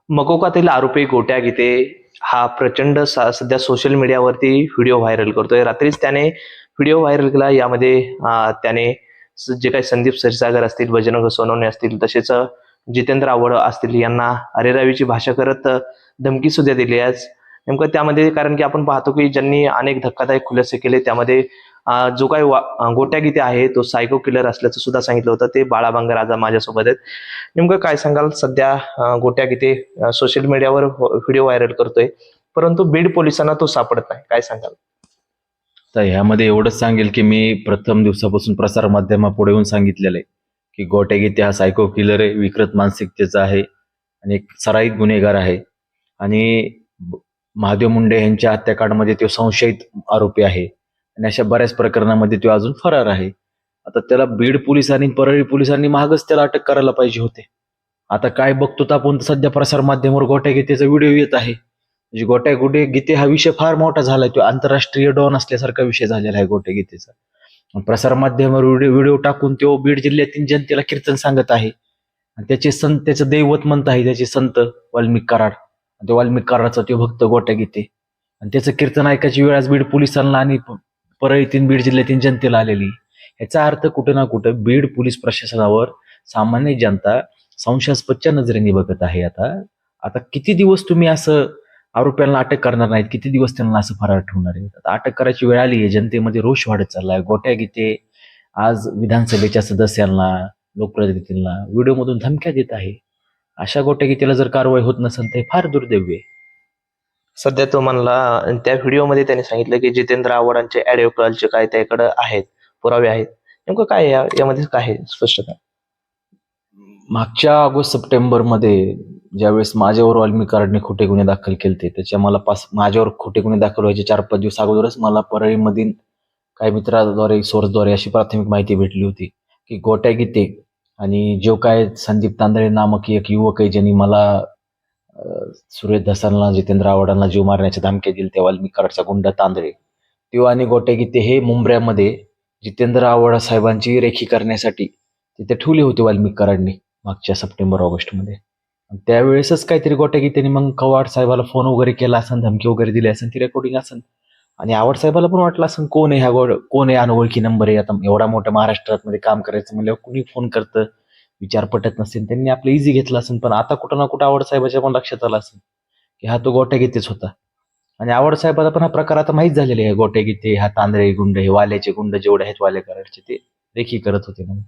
मकोकातील आरोपी गोट्या गीते हा प्रचंड सध्या सोशल मीडियावरती व्हिडिओ व्हायरल करतोय. रात्रीच त्याने व्हिडिओ व्हायरल केला. यामध्ये त्याने जे काही संदीप क्षीरसागर असतील, बजरंग सोनवणे असतील, तसेच जितेंद्र आव्हाड असतील यांना अरेरावीची भाषा करत धमकी सुद्धा दिली आहे. नेमकं त्यामध्ये कारण की आपण पाहतो की ज्यांनी अनेक धक्कादायक खुलासे केले त्यामध्ये जो काही गोट्या गीते आहे तो सायको किलर असल्याचं सुद्धा सांगितलं होतं. ते बाळा राजा माझ्यासोबत आहेत. नेमकं काय सांगाल? सध्या गोट्या गीते सोशल मीडियावर व्हिडिओ व्हायरल करतोय, परंतु बीड पोलिसांना तो सापडत नाही. काय सांगाल? तर ह्यामध्ये एवढंच सांगेल की मी प्रथम दिवसापासून प्रसार माध्यमापुढे येऊन सांगितलेलं आहे की गोट्या गीते हा सायको किलर आहे, विकृत मानसिकतेचा आहे आणि एक सराईत गुन्हेगार आहे. आणि महादेव मुंडे यांच्या हत्याकांडमध्ये तो संशयित आरोपी आहे आणि अशा बऱ्याच प्रकरणामध्ये तो अजून फरार आहे. आता त्याला बीड पोलिसांनी परळी पोलिसांनी मागच त्याला अटक करायला पाहिजे होते. आता काय बघतो तर आपण सध्या प्रसार माध्यमावर गोट्या गीतेचा व्हिडिओ येत आहे. म्हणजे गोट्या गोटे गीते हा विषय फार मोठा झालाय. तो आंतरराष्ट्रीय डॉन असल्यासारखा विषय झालेला आहे गोट्या गीतेचा. प्रसार माध्यमावर व्हिडिओ टाकून तो बीड जिल्ह्यातील जनतेला कीर्तन सांगत आहे आणि त्याचे संत, त्याचं दैवत म्हणत आहे त्याचे संत वाल्मिक कराड. त्या वाल्मिक कराडचा तो भक्त गोट्या गीते आणि त्याचं कीर्तन ऐकायची वेळ आज बीड पोलिसांना आणि परळीतील बीड जिल्ह्यातील जनतेला आलेली. याचा अर्थ कुठे ना कुठं बीड पोलीस प्रशासनावर सामान्य जनता संशयास्पदच्या नजरेने बघत आहे. आता आता किती दिवस तुम्ही असं आरोप्यांना अटक करणार नाहीत? किती दिवस त्यांना असं फरार ठेवणार आहे? आता अटक करायची वेळ आली आहे. जनतेमध्ये रोष वाढत चाललाय. गोट्या गीते आज विधानसभेच्या सदस्यांना, लोकप्रतिनिधींना व्हिडिओमधून धमक्या देत आहे. अशा गोट्या गीतेला जर कारवाई होत नसेल तर हे फार दुर्दैव आहे. सध्या तो म्हणला त्या व्हिडिओमध्ये त्याने सांगितलं की जितेंद्र आव्हाडांचे ऑडिओ कॉलचे काय त्याकडे आहेत, पुरावे आहेत. नेमकं काय यामध्ये काय आहे स्पष्टता? मागच्या ऑगस्ट सप्टेंबरमध्ये ज्यावेळेस माझ्यावर वाल्मिक कराडने खोटे गुन्हे दाखल केले, त्याच्या मला माझ्यावर खोटे गुन्हे दाखल व्हायचे 4-5 दिवस अगोदरच मला परळीमधील काही मित्राद्वारे, सोर्सद्वारे अशी प्राथमिक माहिती भेटली होती की गोट्या गीते आणि जो काय संदीप तांदळे नामक एक युवक आहे ज्यांनी मला सुरेश धसांना, जितेंद्र आव्हाडांना जीव मारण्याच्या धमक्या दिल्या, त्या वाल्मिक कराडचा गुंडा तांदळे, तो आणि गोट्या गीते हे मुंबऱ्यामध्ये जितेंद्र आव्हाड साहेबांची रेखी करण्यासाठी तिथे ठेवली होती वाल्मिक कराडने मागच्या सप्टेंबर ऑगस्टमध्ये. त्यावेळेसच काहीतरी गोट्या गीतेने मग कवाड साहेबाला फोन वगैरे केला असेल, धमकी वगैरे दिली असेल, ती रेकॉर्डिंग असेल आणि आव्हाड साहेबाला पण वाटलं असेल कोण आहे कोण आहे, अनोळखी नंबर आहे. आता एवढा मोठ्या महाराष्ट्रात मध्ये काम करायचं म्हणल्यावर कुणी फोन करतं, विचार पटत नसेल, त्यांनी आपलं इझी घेतलं असेल. पण आता कुठं ना कुठं आव्हाड साहेबाच्या पण लक्षात आलं असेल की हा तो गोट्या गीतेच होता. आणि आव्हाड साहेबाला पण हा प्रकार आता माहीत झालेला आहे. गोट्या गीते हा तांदळे गुंड, हे वाल्याचे गुंड जेवढे आहेत वाल्या कराडचे, ते रेखी करत होते म्हणून.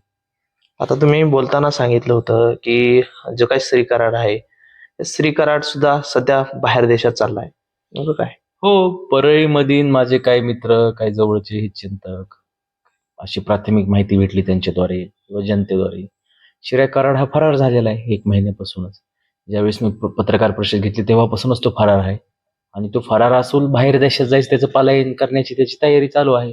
आता तुम्ही बोलताना सांगितलं होतं की जो काही श्री कराड आहे, श्री कराड सुद्धा सध्या बाहेर देशात चाललाय. नेमकं काय? हो, परळीमधील माझे काही मित्र, काही जवळचे हितचिंतक, अशी प्राथमिक माहिती भेटली त्यांच्याद्वारे किंवा जनतेद्वारे. श्रेय कराड हा फरार झालेला आहे 1 महिन्यापासूनच. ज्यावेळेस मी पत्रकार परिषद घेतली तेव्हापासूनच तो फरार आहे आणि तो फरार असून बाहेर देशात जायचं, त्याचं पलायन करण्याची त्याची तयारी चालू आहे.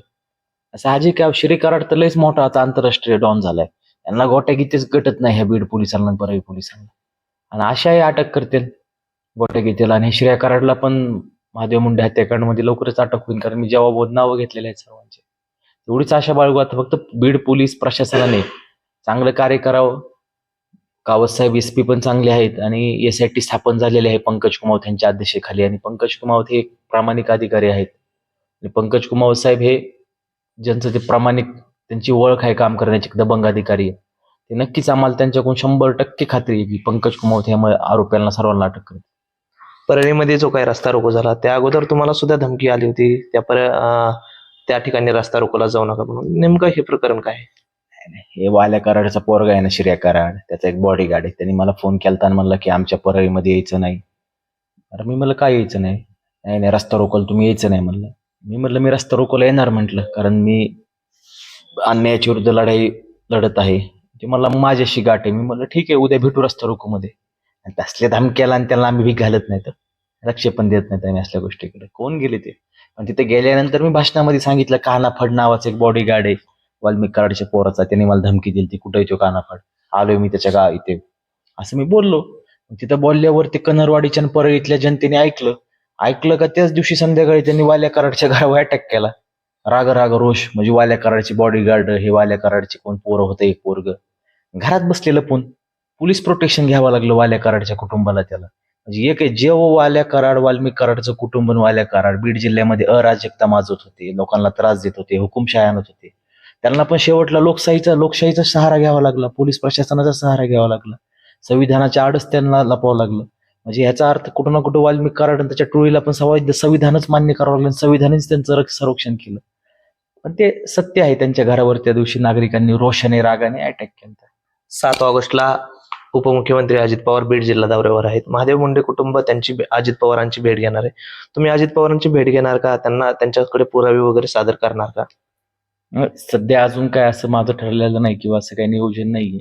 असं साहजिक आहे. श्री कराड तर लयच मोठा आता आंतरराष्ट्रीय डॉन झालाय. यांना गोट्या गीतेच गटत नाही ह्या बीड पोलिसांना, परळी पोलिसांना. आणि अशाही अटक करतील गोट्या गीतेला. आणि श्रेया कराडला पण महादेव मुंडे हत्याकांडमध्ये लवकरच अटक होईल, कारण मी जबाबदार नावं घेतलेले आहेत सर्वांचे. एवढीच आशा बाळगू. आता फक्त बीड पोलीस प्रशासनाने चांगलं कार्य करावं. कावत साहेब एसपी पण चांगले आहेत आणि एसआयटी स्थापन झालेले आहे पंकज कुमावत यांच्या अध्यक्षतेखाली. आणि पंकज कुमावत हे एक प्रामाणिक अधिकारी आहेत. आणि पंकज कुमावत साहेब हे ज्यांचं ते प्रामाणिक, त्यांची ओळख आहे काम करण्याची, दबंग अधिकारी आहे, ते नक्कीच आम्हाला त्यांच्याकडून 100% खात्री आहे की पंकज कुमावत या आरोपींना सर्वांना अटक करेल. परळीमध्ये जो काही रस्ता रोको झाला त्या अगोदर तुम्हाला सुद्धा धमकी आली होती त्या ठिकाणी रस्ता रोकोला जाऊ नका म्हणून. नेमकं हे प्रकरण काय आहे? हे वाल्या कराडचा पोरगा आहे ना, श्रेया कराड, त्याचा एक बॉडीगार्ड आहे. त्यांनी मला फोन केला आणि म्हणला की आमच्या परळीमध्ये यायचं नाही. अरे मी म्हणलं काय यायचं नाही? नाही नाही, रस्ता रोकोला तुम्ही यायचं नाही म्हणलं. मी म्हटलं मी रस्ता रोकोला येणार म्हटलं, कारण मी अन्यायाच्या विरुद्ध लढाई लढत आहे. ते मला माझ्याशी गाठ आहे. मी म्हणलं ठीक आहे, उद्या भेटू रस्ता रोकोमध्ये. आणि तसले धमक्याला आणि त्यांना आम्ही भीक घालत नाही, तर लक्ष पण देत नाहीत आम्ही असल्या गोष्टीकडे. कोण गेले ते? पण तिथे गेल्यानंतर मी भाषणामध्ये सांगितलं कानाफड नावाचा एक बॉडीगार्ड आहे वाल्मिक कराडच्या पोराचा, त्याने मला धमकी दिली, ती कुठे येतो कानाफड, आलोय मी त्याच्या गाव इथे, असं मी बोललो. तिथं बोलल्यावर ते कनरवाडीच्या आणि परळीतल्या जनतेने ऐकलं का त्याच दिवशी संध्याकाळी त्यांनी वाल्या कराडच्या घरावर अटॅक केला. राग राग रोष. म्हणजे वाल्या कराडची बॉडीगार्ड, हे वाल्या कराडचे कोण पोरं होतं, एक पोरग घरात बसलेलं, पण पोलीस प्रोटेक्शन घ्यावं लागलं वाल्या कराडच्या कुटुंबाला त्याला. म्हणजे एक आहे जेव वाल्या कराड, वाल्मिक कराडचं कुटुंब आणि वाल्या कराड बीड जिल्ह्यामध्ये अराजकता माजत होते, लोकांना त्रास देत होते, हुकुमशाही आणत होते. त्यांना पण शेवटला लोकशाहीचा सहारा घ्यावा लागला, पोलीस प्रशासनाचा सहारा घ्यावा लागला, संविधानाच्या आडच त्यांना लपवावं लागलं. म्हणजे याचा अर्थ कुठं ना कुठं वाल्मिक कराड आणि त्याच्या टोळीला पण संविधानच मान्य करावं लागलं, संविधानानेच त्यांचं संरक्षण केलं. पण ते सत्य आहे, त्यांच्या घरावर त्या दिवशी नागरिकांनी रोषाने रागाने अटॅक केला. 7 ऑगस्टला उपमुख्यमंत्री अजित पवार बीड जिल्हा दौऱ्यावर आहेत. महादेव मुंडे कुटुंब त्यांची अजित पवारांची भेट घेणार आहे. तुम्ही अजित पवारांची भेट घेणार का? त्यांना त्यांच्याकडे पुरावे वगैरे सादर करणार का? सध्या अजून काय असं माझं ठरलेलं नाही किंवा असं काही नियोजन नाहीये.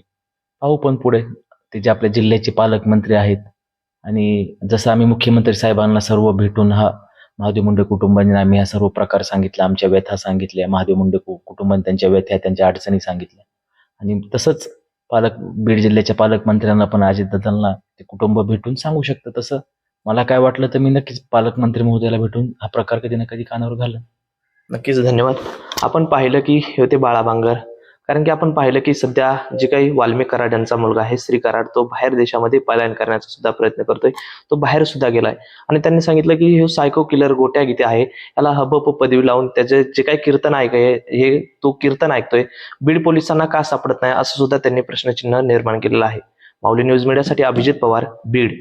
पाहू पण पुढे. ते जे आपल्या जिल्ह्याचे पालकमंत्री आहेत आणि जसं आम्ही मुख्यमंत्री साहेबांना सर्व भेटून महादेव मुंडे कुटुंबाने आम्ही हा सर्व प्रकार सांगितला, आमच्या व्यथा सांगितल्या, महादेव मुंडे कुटुंबाने त्यांच्या व्यथा, त्यांच्या अडचणी सांगितल्या आणि तसंच बीड जिल्ह्याच्या पालकमंत्र्यांना पण अजितदादांना ते कुटुंब भेटून सांगू शकतं. तसं मला काय वाटलं तर मी नक्कीच पालकमंत्री महोदयाला भेटून हा प्रकार कधी ना कधी कानावर घालन. नक्कीच, धन्यवाद. आपण पाहिलं की हे होते बाळा बांगर. कारण की आपण पाहिलं की सध्या जे काही वाल्मिक कराड यांचा मुलगा आहे श्री कराड, तो बाहेर देशामध्ये पलायन करण्याचा सुद्धा प्रयत्न करतोय. तो बाहेर सुद्धा गेलाय आणि त्यांनी सांगितलं की हे सायको किलर गोट्या गीते आहे, याला हबप पदवी लावून त्याचे जे काही कीर्तन ऐकय हे तो कीर्तन ऐकतोय, बीड पोलिसांना का सापडत नाही, असं सुद्धा त्यांनी प्रश्नचिन्ह निर्माण केलेलं आहे. माऊली न्यूज मीडियासाठी अभिजित पवार, बीड.